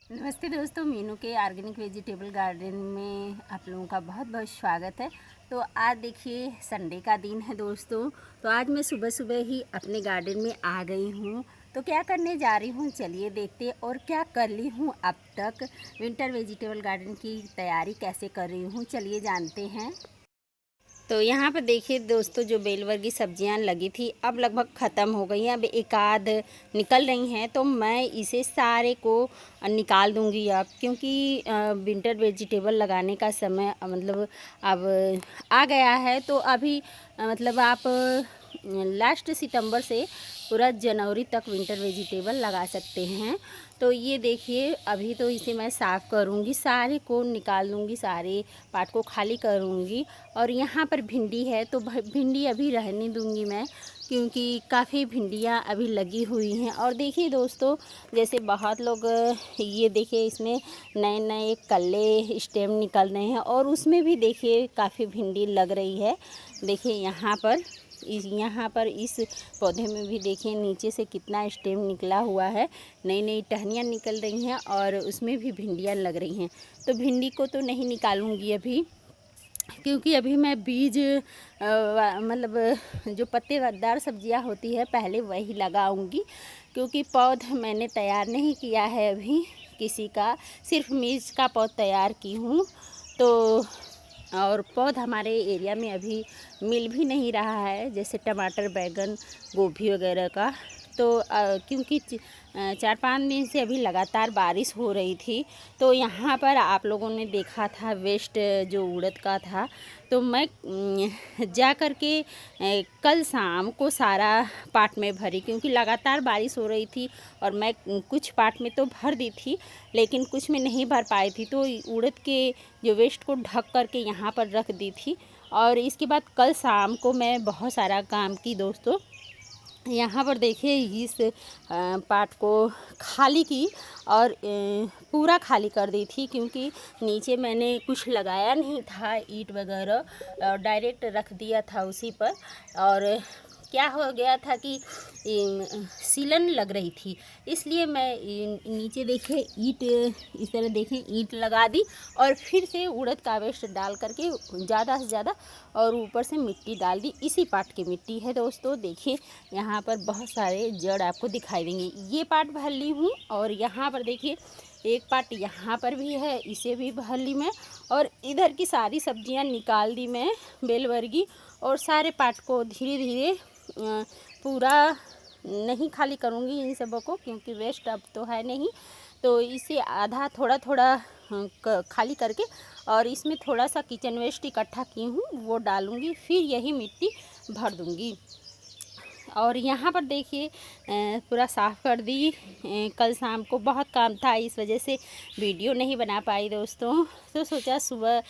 नमस्ते दोस्तों, मीनू के ऑर्गेनिक वेजिटेबल गार्डन में आप लोगों का बहुत बहुत स्वागत है। तो आज देखिए संडे का दिन है दोस्तों। तो आज मैं सुबह सुबह ही अपने गार्डन में आ गई हूँ। तो क्या करने जा रही हूँ चलिए देखते, और क्या कर ली हूँ अब तक, विंटर वेजिटेबल गार्डन की तैयारी कैसे कर रही हूँ चलिए जानते हैं। तो यहाँ पर देखिए दोस्तों, जो बेल वर्गीय सब्जियाँ लगी थी अब लगभग ख़त्म हो गई हैं, अब एक आध निकल रही हैं। तो मैं इसे सारे को निकाल दूँगी अब, क्योंकि विंटर वेजिटेबल लगाने का समय मतलब अब आ गया है। तो अभी मतलब आप लास्ट सितंबर से पूरा जनवरी तक विंटर वेजिटेबल लगा सकते हैं। तो ये देखिए अभी तो इसे मैं साफ़ करूँगी, सारे को निकाल लूँगी, सारे पार्ट को खाली करूँगी। और यहाँ पर भिंडी है तो भिंडी अभी रहने दूँगी मैं, क्योंकि काफ़ी भिंडियाँ अभी लगी हुई हैं। और देखिए दोस्तों, जैसे बहुत लोग ये देखिए इसमें नए नए कल्ले स्टेम निकल रहे हैं, और उसमें भी देखिए काफ़ी भिंडी लग रही है। देखिए यहाँ पर इस पौधे में भी देखिए नीचे से कितना स्टेम निकला हुआ है, नई नई टहनियाँ निकल रही हैं और उसमें भी भिंडियाँ लग रही हैं। तो भिंडी को तो नहीं निकालूंगी अभी, क्योंकि अभी मैं बीज मतलब जो पत्तेदार सब्जियां होती है पहले वही लगाऊंगी, क्योंकि पौध मैंने तैयार नहीं किया है अभी किसी का, सिर्फ मिर्च का पौध तैयार की हूँ। तो और पौध हमारे एरिया में अभी मिल भी नहीं रहा है, जैसे टमाटर, बैगन, गोभी वगैरह का। तो क्योंकि 4-5 दिन से अभी लगातार बारिश हो रही थी, तो यहाँ पर आप लोगों ने देखा था वेस्ट जो उड़द का था। तो मैं जा कर के कल शाम को सारा पाट में भरी, क्योंकि लगातार बारिश हो रही थी और मैं कुछ पाट में तो भर दी थी लेकिन कुछ में नहीं भर पाई थी। तो उड़द के जो वेस्ट को ढक कर के यहाँ पर रख दी थी, और इसके बाद कल शाम को मैं बहुत सारा काम की दोस्तों। यहाँ पर देखिए इस पार्ट को खाली की और पूरा खाली कर दी थी, क्योंकि नीचे मैंने कुछ लगाया नहीं था ईंट वगैरह, डायरेक्ट रख दिया था उसी पर। और क्या हो गया था कि सीलन लग रही थी, इसलिए मैं नीचे देखे ईंट, इस तरह देखें ईंट लगा दी और फिर से उड़द का वेस्ट डाल करके ज़्यादा से ज़्यादा, और ऊपर से मिट्टी डाल दी। इसी पार्ट की मिट्टी है दोस्तों। देखिए यहाँ पर बहुत सारे जड़ आपको दिखाई देंगे, ये पार्ट भर ली हूँ। और यहाँ पर देखिए एक पार्ट यहाँ पर भी है, इसे भी भर ली मैं। और इधर की सारी सब्जियाँ निकाल दी मैं बेल वर्गीय, और सारे पार्ट को धीरे धीरे पूरा नहीं खाली करूँगी इन सबों को, क्योंकि वेस्ट अब तो है नहीं। तो इसे आधा थोड़ा थोड़ा खाली करके, और इसमें थोड़ा सा किचन वेस्ट इकट्ठा की हूँ वो डालूँगी, फिर यही मिट्टी भर दूँगी। और यहाँ पर देखिए पूरा साफ़ कर दी। कल शाम को बहुत काम था, इस वजह से वीडियो नहीं बना पाई दोस्तों। तो सोचा सुबह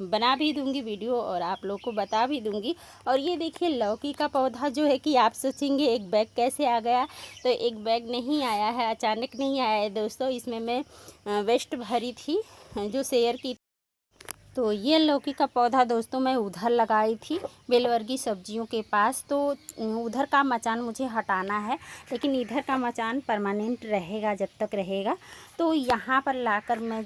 बना भी दूंगी वीडियो और आप लोग को बता भी दूंगी। और ये देखिए लौकी का पौधा जो है कि आप सोचेंगे एक बैग कैसे आ गया, तो एक बैग नहीं आया है, अचानक नहीं आया है दोस्तों। इसमें मैं वेस्ट भरी थी जो शेयर की। तो ये लौकी का पौधा दोस्तों मैं उधर लगाई थी बेलवर्गीय सब्जियों के पास। तो उधर का मचान मुझे हटाना है, लेकिन इधर का मचान परमानेंट रहेगा जब तक रहेगा। तो यहाँ पर लाकर मैं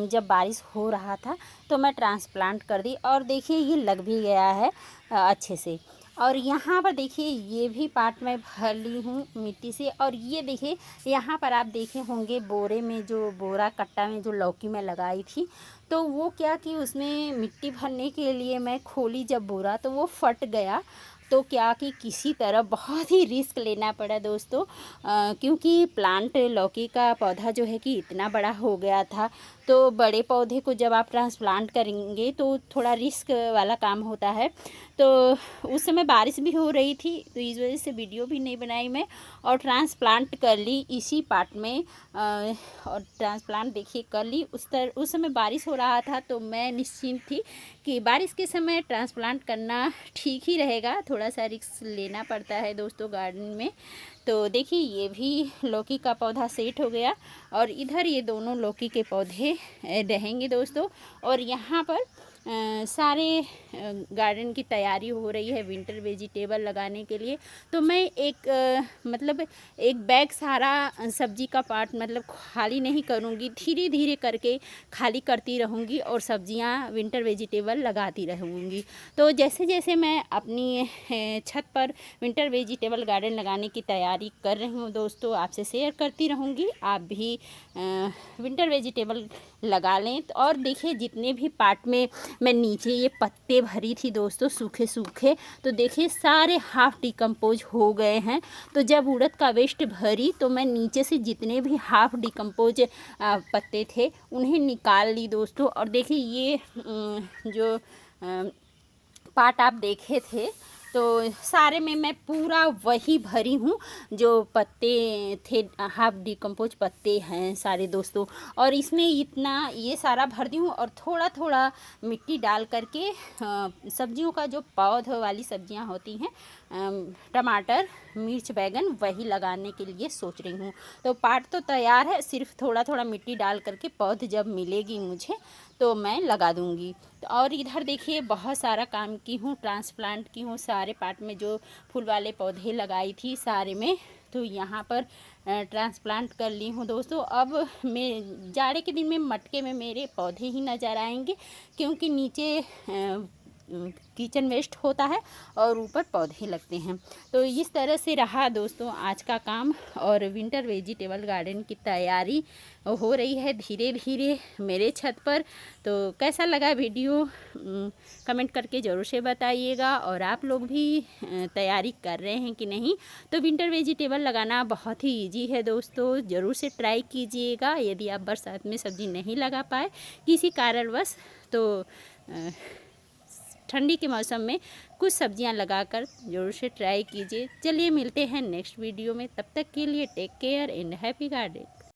जब बारिश हो रहा था तो मैं ट्रांसप्लांट कर दी, और देखिए ये लग भी गया है अच्छे से। और यहाँ पर देखिए ये भी पार्ट मैं भर ली हूँ मिट्टी से। और ये देखिए यहाँ पर आप देखे होंगे बोरे में, जो बोरा कट्टा में जो लौकी मैं लगाई थी, तो वो क्या कि उसमें मिट्टी भरने के लिए मैं खोली जब बोरा तो वो फट गया। तो क्या कि किसी तरह बहुत ही रिस्क लेना पड़ा दोस्तों, क्योंकि प्लांट लौकी का पौधा जो है कि इतना बड़ा हो गया था। तो बड़े पौधे को जब आप ट्रांसप्लांट करेंगे तो थोड़ा रिस्क वाला काम होता है। तो उस समय बारिश भी हो रही थी, तो इस वजह से वीडियो भी नहीं बनाई मैं, और ट्रांसप्लांट कर ली इसी पार्ट में। और ट्रांसप्लांट देखिए कर ली। उस समय बारिश हो रहा था, तो मैं निश्चिंत थी कि बारिश के समय ट्रांसप्लांट करना ठीक ही रहेगा। थोड़ा सा रिस्क लेना पड़ता है दोस्तों गार्डन में। तो देखिए ये भी लौकी का पौधा सेट हो गया, और इधर ये दोनों लौकी के पौधे रहेंगे दोस्तों। और यहाँ पर सारे गार्डन की तैयारी हो रही है विंटर वेजिटेबल लगाने के लिए। तो मैं मतलब एक बैग सारा सब्जी का पार्ट मतलब खाली नहीं करूँगी, धीरे धीरे करके खाली करती रहूँगी और सब्जियां विंटर वेजिटेबल लगाती रहूँगी। तो जैसे जैसे मैं अपनी छत पर विंटर वेजिटेबल गार्डन लगाने की तैयारी कर रही हूँ दोस्तों, आपसे शेयर करती रहूँगी। आप भी विंटर वेजिटेबल लगा लें। और देखिए जितने भी पार्ट में मैं नीचे ये पत्ते भरी थी दोस्तों सूखे सूखे, तो देखिए सारे हाफ डिकम्पोज हो गए हैं। तो जब उड़द का वेस्ट भरी तो मैं नीचे से जितने भी हाफ डिकम्पोज पत्ते थे उन्हें निकाल ली दोस्तों। और देखिए ये जो पार्ट आप देखे थे तो सारे में मैं पूरा वही भरी हूँ जो पत्ते थे, हाफ डिकम्पोज पत्ते हैं सारे दोस्तों। और इसमें इतना ये सारा भर दी हूँ और थोड़ा थोड़ा मिट्टी डाल करके सब्जियों का जो पौध वाली सब्जियां होती हैं, टमाटर, मिर्च, बैगन, वही लगाने के लिए सोच रही हूँ। तो पार्ट तो तैयार है, सिर्फ थोड़ा थोड़ा मिट्टी डाल करके पौध जब मिलेगी मुझे तो मैं लगा दूँगी। और इधर देखिए बहुत सारा काम की हूँ, ट्रांसप्लांट की हूँ सारे पार्ट में, जो फूल वाले पौधे लगाई थी सारे में, तो यहाँ पर ट्रांसप्लांट कर ली हूँ दोस्तों। अब मैं जाड़े के दिन में मटके में मेरे पौधे ही नज़र आएंगे, क्योंकि नीचे किचन वेस्ट होता है और ऊपर पौधे लगते हैं। तो इस तरह से रहा दोस्तों आज का काम, और विंटर वेजिटेबल गार्डन की तैयारी हो रही है धीरे धीरे मेरे छत पर। तो कैसा लगा वीडियो कमेंट करके ज़रूर से बताइएगा। और आप लोग भी तैयारी कर रहे हैं कि नहीं। तो विंटर वेजिटेबल लगाना बहुत ही इजी है दोस्तों, ज़रूर से ट्राई कीजिएगा। यदि आप बरसात में सब्ज़ी नहीं लगा पाए किसी कारणवश, तो ठंडी के मौसम में कुछ सब्जियां लगाकर ज़रूर से ट्राई कीजिए। चलिए मिलते हैं नेक्स्ट वीडियो में, तब तक के लिए take care and happy garden.